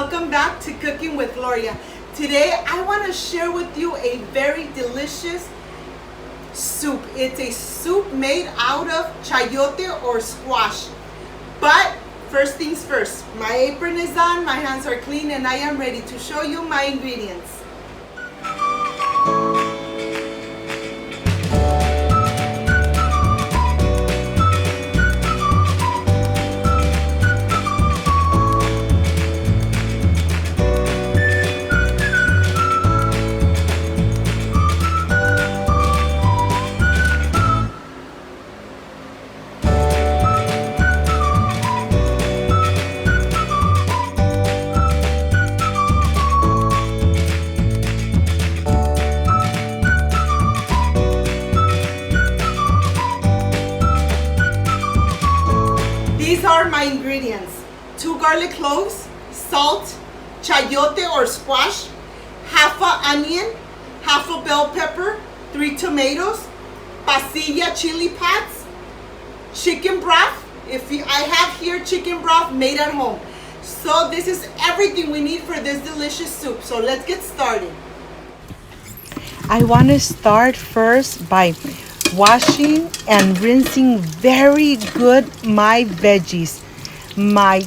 welcome back to Cooking with Gloria. Today I want to share with you a very delicious soup. It's a soup made out of chayote or squash. But first things first, my apron is on, my hands are clean, and I am ready to show you my ingredients. These are my ingredients: 2 garlic cloves, salt, chayote or squash, half an onion, half a bell pepper, 3 tomatoes, pasilla chili pads, chicken broth. I have here chicken broth made at home. So this is everything we need for this delicious soup. So let's get started. I want to start first by washing and rinsing very good my veggies, my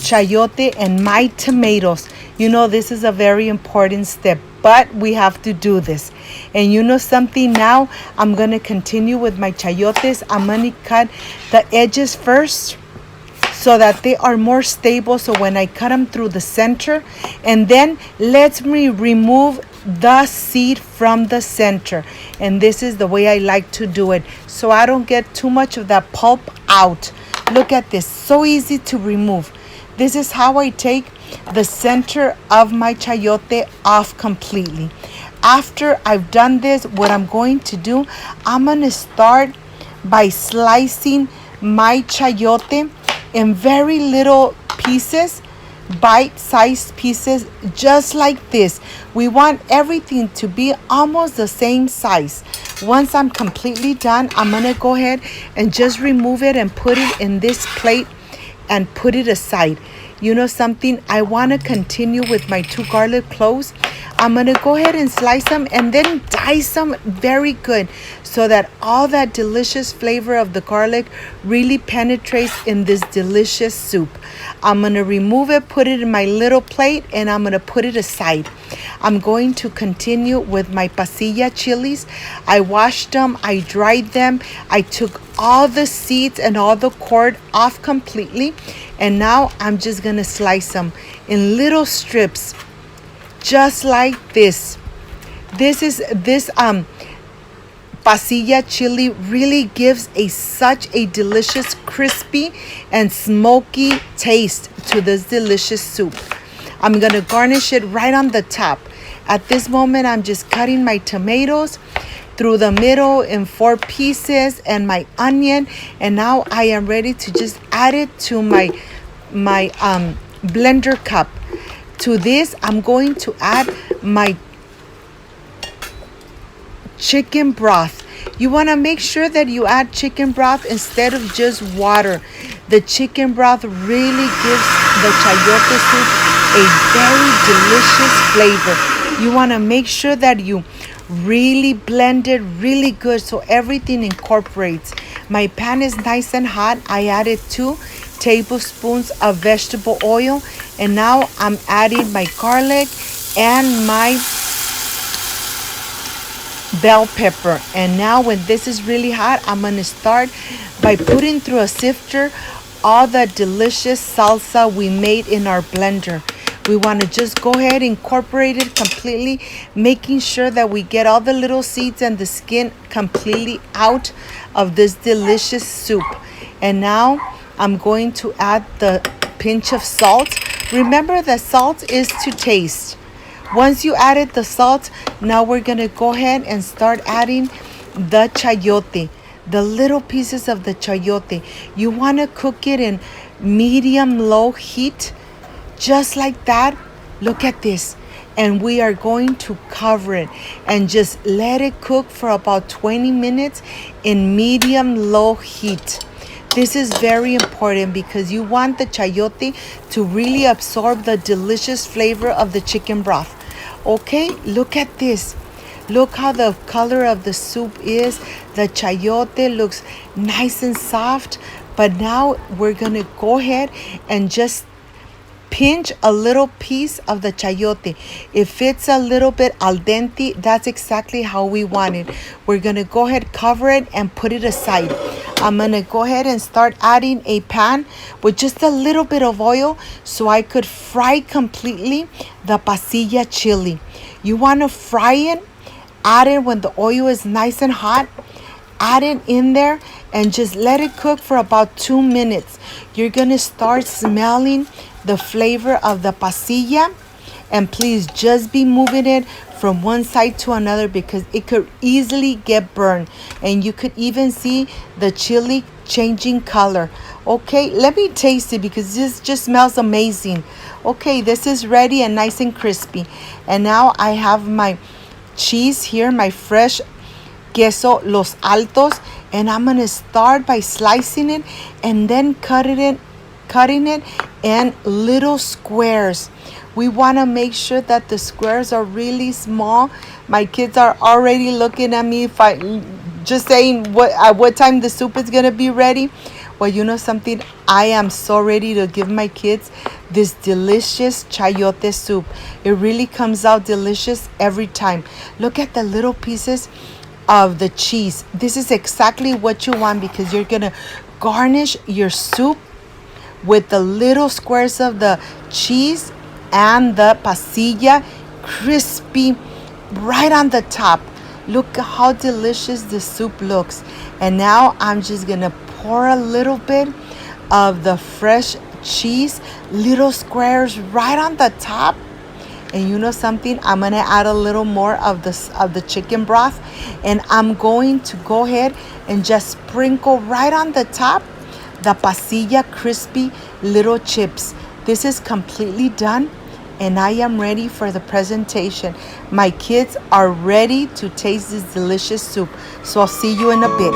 chayote and my tomatoes. You know, this is a very important step, but we have to do this. And you know something, now I'm going to continue with my chayotes. I'm going to cut the edges first so that they are more stable, so when I cut them through the center, and then let me remove the seed from the center. And this is the way I like to do it, so I don't get too much of that pulp out. Look at this, so easy to remove. This is how I take the center of my chayote off completely. After I've done this, what I'm going to do, I'm going to start by slicing my chayote in very little pieces, bite-sized pieces, just like this. We want everything to be almost the same size. Once I'm completely done, I'm gonna go ahead and just remove it and put it in this plate and put it aside. You know something, I want to continue with my 2 garlic cloves. I'm going to go ahead and slice them and then dice them very good so that all that delicious flavor of the garlic really penetrates in this delicious soup. I'm going to remove it, put it in my little plate, and I'm going to put it aside. I'm going to continue with my pasilla chilies. I washed them, I dried them, I took all the seeds and all the cord off completely, and now I'm just going to slice them in little strips, just like this. This pasilla chili really gives such a delicious, crispy and smoky taste to this delicious soup. I'm gonna garnish it right on the top. At this moment, I'm just cutting my tomatoes through the middle in 4 pieces and my onion, and now I am ready to just add it to my blender cup. To this, I'm going to add my chicken broth. You want to make sure that you add chicken broth instead of just water. The chicken broth really gives the chayote soup a very delicious flavor. You want to make sure that you really blend it really good so everything incorporates. My pan is nice and hot. I added 2 tablespoons of vegetable oil, and now I'm adding my garlic and my bell pepper. And now when this is really hot, I'm going to start by putting through a sifter all the delicious salsa we made in our blender. We want to just go ahead and incorporate it completely, making sure that we get all the little seeds and the skin completely out of this delicious soup. And now I'm going to add the pinch of salt. Remember that salt is to taste. Once you added the salt, now we're going to go ahead and start adding the chayote, the little pieces of the chayote. You want to cook it in medium-low heat, just like that. Look at this. And we are going to cover it and just let it cook for about 20 minutes in medium-low heat. This is very important because you want the chayote to really absorb the delicious flavor of the chicken broth. Okay, look at this. Look how the color of the soup is. The chayote looks nice and soft. But now we're going to go ahead and just pinch a little piece of the chayote. If it's a little bit al dente, that's exactly how we want it. We're going to go ahead, cover it, and put it aside. I'm going to go ahead and start adding a pan with just a little bit of oil so I could fry completely the pasilla chili. You want to fry it, add it when the oil is nice and hot. Add it in there and just let it cook for about 2 minutes. You're going to start smelling the flavor of the pasilla. And please just be moving it from one side to another because it could easily get burned. And you could even see the chili changing color. Okay, let me taste it because this just smells amazing. Okay, this is ready and nice and crispy. And now I have my cheese here, my fresh queso Los Altos, and I'm gonna start by slicing it and then cutting it in little squares. We want to make sure that the squares are really small. My kids are already looking at me just saying at what time the soup is gonna be ready. Well, you know something, I am so ready to give my kids this delicious chayote soup. It really comes out delicious every time. Look at the little pieces of the cheese. This is exactly what you want because you're gonna garnish your soup with the little squares of the cheese and the pasilla crispy right on the top. Look how delicious the soup looks. And now I'm just gonna pour a little bit of the fresh cheese, little squares right on the top. And you know something, I'm gonna add a little more of the chicken broth, and I'm going to go ahead and just sprinkle right on the top the pasilla crispy little chips. This is completely done, and I am ready for the presentation. My kids are ready to taste this delicious soup. So I'll see you in a bit.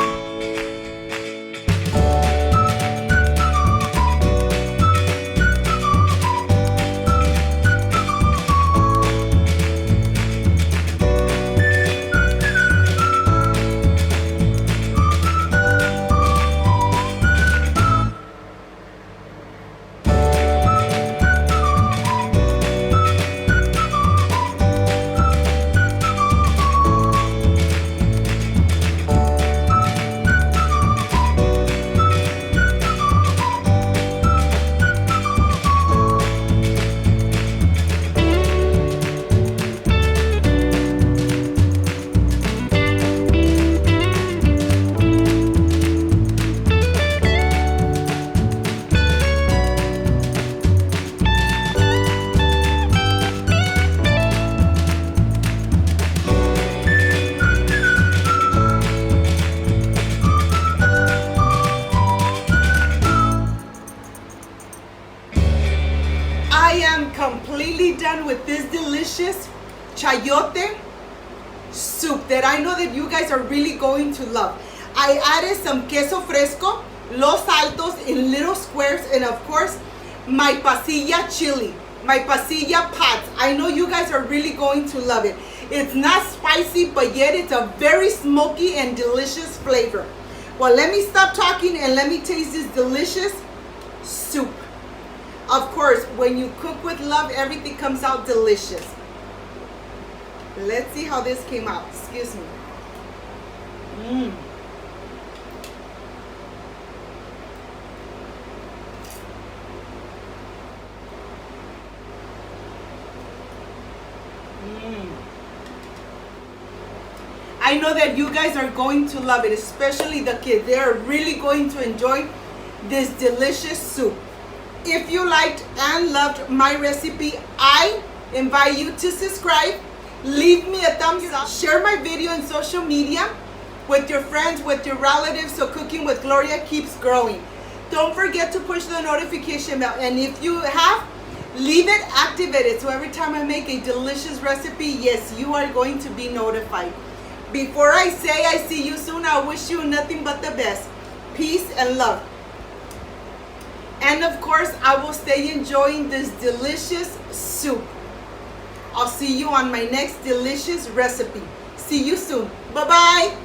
Completely done with this delicious chayote soup that I know that you guys are really going to love. I added some queso fresco, Los Altos in little squares, and of course my pasilla chili, my pasilla pots. I know you guys are really going to love it. It's not spicy, but yet it's a very smoky and delicious flavor. Well, let me stop talking and let me taste this delicious soup. Of course, when you cook with love, everything comes out delicious. Let's see how this came out. Excuse me. I know that you guys are going to love it, especially the kids. They are really going to enjoy this delicious soup. If you liked and loved my recipe, I invite you to subscribe, leave me a thumbs up, share my video on social media with your friends, with your relatives, so Cooking with Gloria keeps growing. Don't forget to push the notification bell, and if you have, leave it activated so every time I make a delicious recipe, yes, you are going to be notified. Before I say I see you soon, I wish you nothing but the best. Peace and love. And of course, I will stay enjoying this delicious soup. I'll see you on my next delicious recipe. See you soon. Bye-bye.